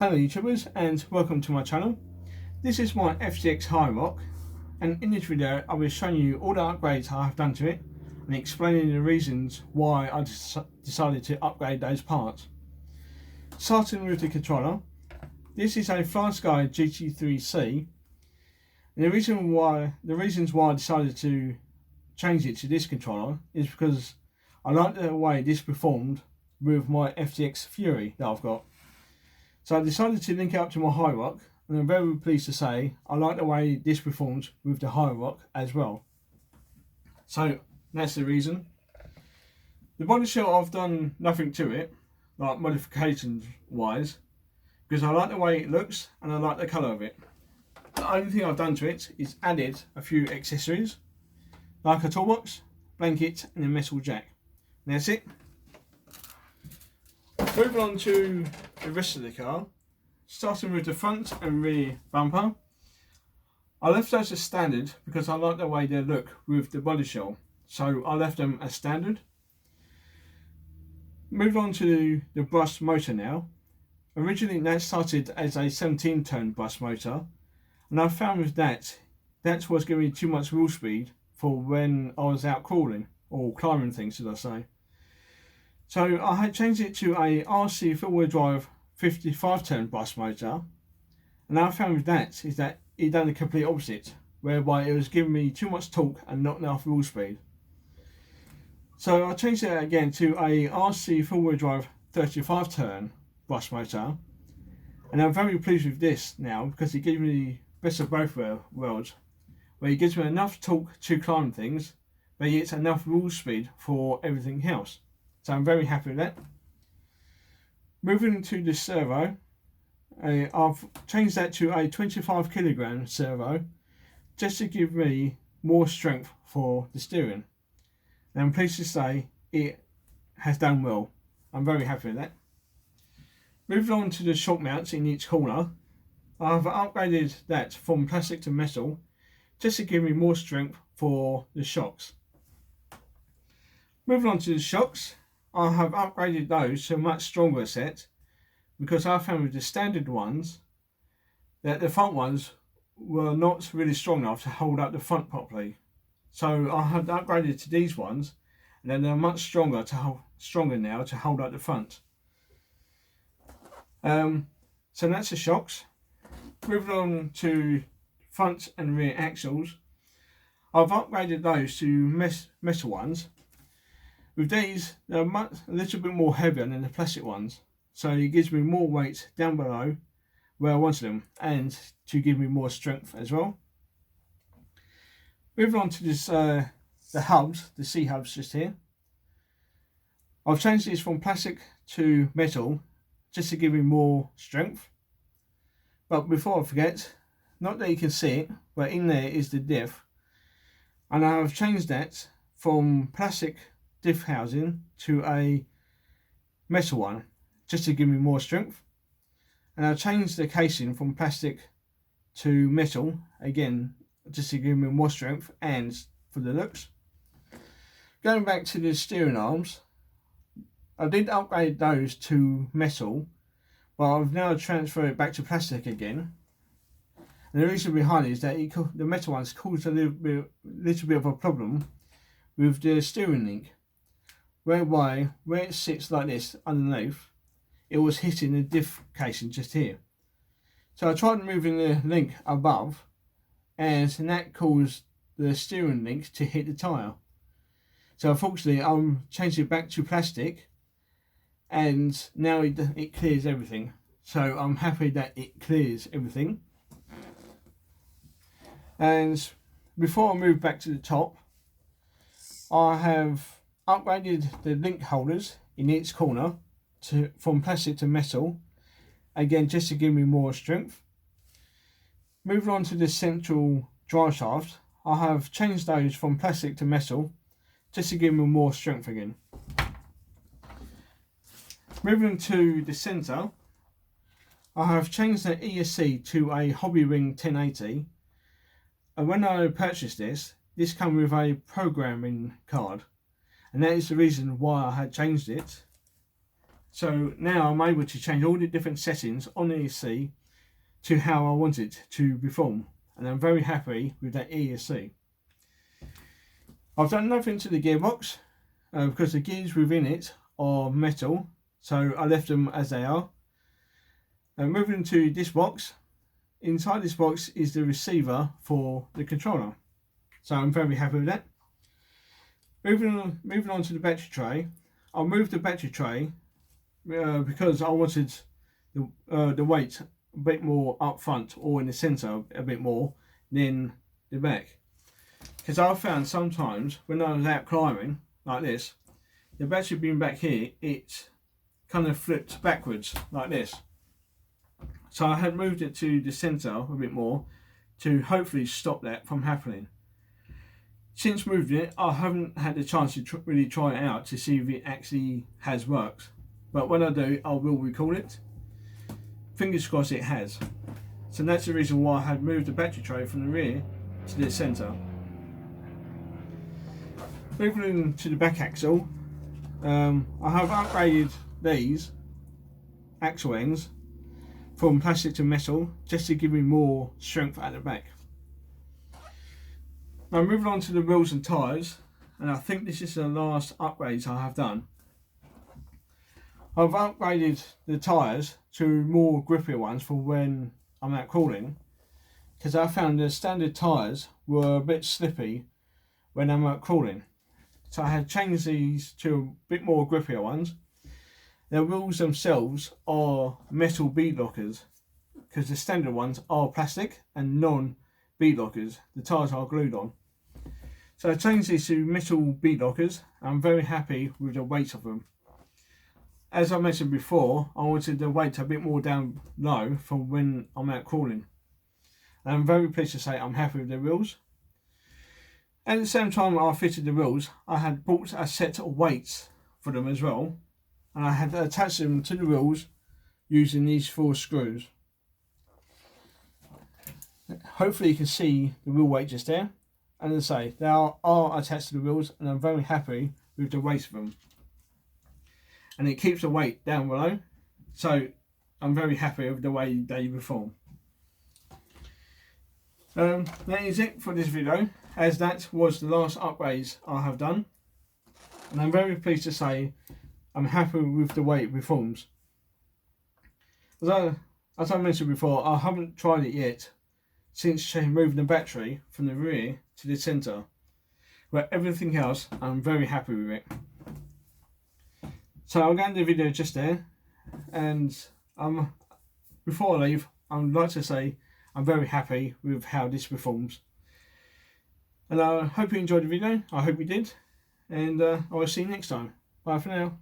Hello YouTubers and welcome to my channel. This is my Ftx Hi Rock, and in this video I will show you all the upgrades I have done to it and explaining the reasons why I decided to upgrade those parts. Starting with the controller, this is a FlySky GT3C, and the reasons why I decided to change it to this controller is because I like the way this performed with my Ftx Fury that I've got. So I decided to link it up to my Hi Rock, and I'm very pleased to say I like the way this performs with the Hi Rock as well. So that's the reason. The body shell, I've done nothing to it, like modifications wise, because I like the way it looks and I like the colour of it. The only thing I've done to it is added a few accessories, like a toolbox, blanket and a metal jack. And that's it. Moving on to the rest of the car, starting with the front and rear bumper. I left those as standard because I like the way they look with the body shell, so I left them as standard. Moving on to the brushed motor now. Originally that started as a 17-turn brushed motor, and I found with that was giving me too much wheel speed for when I was out crawling, or climbing things should I say. So I had changed it to a RC four-wheel drive 55-turn brushed motor, and I found with that is that it done the complete opposite, whereby it was giving me too much torque and not enough wheel speed. So I changed it again to a RC four-wheel drive 35-turn brushed motor, and I'm very pleased with this now because it gives me the best of both worlds, where it gives me enough torque to climb things, but yet enough wheel speed for everything else. So I'm very happy with that. Moving to the servo, I've changed that to a 25 kilogram servo just to give me more strength for the steering. And I'm pleased to say it has done well. I'm very happy with that. Moving on to the shock mounts in each corner, I've upgraded that from plastic to metal just to give me more strength for the shocks. Moving on to the shocks, I have upgraded those to a much stronger set because I found with the standard ones that the front ones were not really strong enough to hold up the front properly. So I have upgraded to these ones, and then they're much stronger now to hold up the front. So that's the shocks. Moving on to front and rear axles, I've upgraded those to metal ones. With these, they're a little bit more heavier than the plastic ones, so it gives me more weight down below where I wanted them and to give me more strength as well. Moving on to this, the hubs, the C hubs just here. I've changed these from plastic to metal just to give me more strength. But before I forget, not that you can see it, but in there is the diff, and I have changed that from plastic diff housing to a metal one just to give me more strength, and I've changed the casing from plastic to metal again just to give me more strength and for the looks. Going back to the steering arms, I did upgrade those to metal, but I've now transferred it back to plastic again, and the reason behind it is that the metal ones caused a little bit of a problem with the steering link, whereby where it sits like this underneath, it was hitting the diff casing just here. So I tried moving the link above, and that caused the steering link to hit the tyre. So unfortunately I'm changing it back to plastic, and now it clears everything. So I'm happy that it clears everything. And before I move back to the top, I have upgraded the link holders in each corner from plastic to metal, again just to give me more strength. Moving on to the central drive shaft, I have changed those from plastic to metal just to give me more strength again. Moving to the centre, I have changed the ESC to a Hobby Ring 1080, and when I purchased this came with a programming card, and that is the reason why I had changed it So now I'm able to change all the different settings on the ESC to how I want it to perform, and I'm very happy with that ESC. I've done nothing to the gearbox because the gears within it are metal, so I left them as they are. Moving to this box, inside this box is the receiver for the controller, so I'm very happy with that. Moving on to the battery tray, I'll move the battery tray because I wanted the weight a bit more up front or in the centre a bit more than the back. Because I found sometimes when I was out climbing like this, the battery being back here, it kind of flipped backwards like this. So I had moved it to the centre a bit more to hopefully stop that from happening. Since moving it, I haven't had the chance to really try it out to see if it actually has worked. But when I do, I will record it. Fingers crossed it has. So that's the reason why I had moved the battery tray from the rear to the centre. Moving to the back axle, I have upgraded these axle ends from plastic to metal just to give me more strength at the back. Now moving on to the wheels and tyres, and I think this is the last upgrades I have done. I've upgraded the tyres to more grippier ones for when I'm out crawling, because I found the standard tyres were a bit slippy when I'm out crawling. So I had changed these to a bit more grippier ones. The wheels themselves are metal bead lockers, because the standard ones are plastic and non-bead lockers. The tyres are glued on. So I changed these to metal bead lockers. I'm very happy with the weight of them. As I mentioned before, I wanted the weight a bit more down low for when I'm out crawling. And I'm very pleased to say I'm happy with the wheels. At the same time I fitted the wheels, I had bought a set of weights for them as well, and I had attached them to the wheels using these 4 screws. Hopefully you can see the wheel weight just there, and as I say, they are attached to the wheels, and I'm very happy with the weight of them. And it keeps the weight down below, so I'm very happy with the way they perform. That is it for this video, as that was the last upgrades I have done, and I'm very pleased to say I'm happy with the way it performs. As I mentioned before, I haven't tried it yet since moving the battery from the rear to the centre, but everything else I'm very happy with it. So I'll get the video just there, and before I leave, I would like to say I'm very happy with how this performs. And I hope you enjoyed the video. I hope you did, and I will see you next time. Bye for now.